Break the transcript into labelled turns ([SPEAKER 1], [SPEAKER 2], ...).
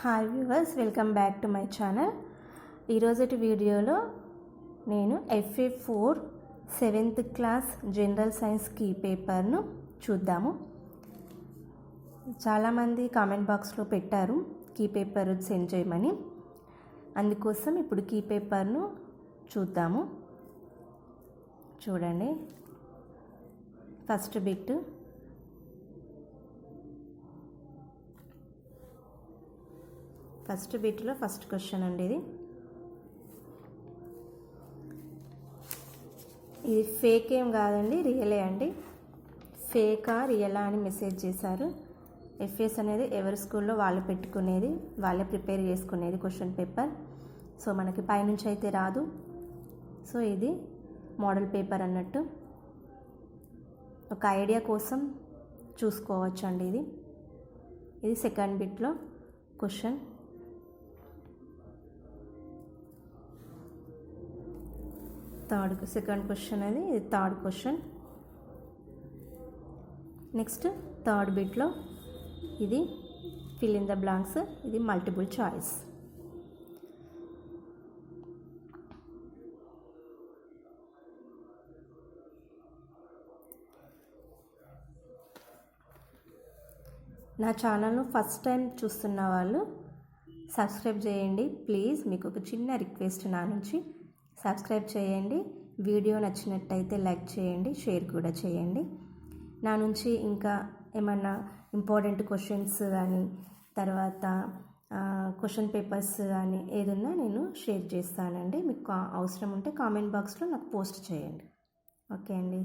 [SPEAKER 1] Hi viewers, welcome back to my channel. ఈరోజుటి వీడియోలో నేను FA4 7th class general science key పేపర్ను చూద్దాము. చాలామంది కామెంట్ బాక్స్లో పెట్టారు కీ పేపర్ సెండ్ చేయమని. అందుకోసం ఇప్పుడు కీ పేపర్ను చూద్దాము. చూడండి, ఫస్ట్ బిట్ బిట్లో ఫస్ట్ క్వశ్చన్ అండి. ఇది ఫేక్ ఏం కాదండి, రియలే అండి. ఫేకా రియలా అని మెసేజ్ చేశారు. FS అనేది ఎవరి స్కూల్లో వాళ్ళు పెట్టుకునేది, వాళ్ళే ప్రిపేర్ చేసుకునేది క్వశ్చన్ పేపర్. సో మనకి పైనుంచి అయితే రాదు. సో ఇది మోడల్ పేపర్ అన్నట్టు, ఒక ఐడియా కోసం చూసుకోవచ్చు అండి. ఇది సెకండ్ బిట్లో క్వశ్చన్. సెకండ్ క్వశ్చన్ అది, ఇది థర్డ్ క్వశ్చన్. నెక్స్ట్ థర్డ్ బిట్లో ఇది ఫిల్ ఇన్ ద బ్లాంక్స్, ఇది మల్టిపుల్ చాయిస్. నా ఛానల్ను ఫస్ట్ టైం చూస్తున్న వాళ్ళు సబ్స్క్రైబ్ చేయండి ప్లీజ్. మీకు ఒక చిన్న రిక్వెస్ట్ నా నుంచి, సబ్స్క్రైబ్ చేయండి. వీడియో నచ్చినట్టయితే లైక్ చేయండి, షేర్ కూడా చేయండి. నా నుంచి ఇంకా ఏమన్నా ఇంపార్టెంట్ క్వశ్చన్స్ కానీ, తర్వాత క్వశ్చన్ పేపర్స్ కానీ ఏదన్నా నేను షేర్ చేస్తానండి. మీకు అవసరం ఉంటే కామెంట్ బాక్స్లో నాకు పోస్ట్ చేయండి. ఓకే అండి.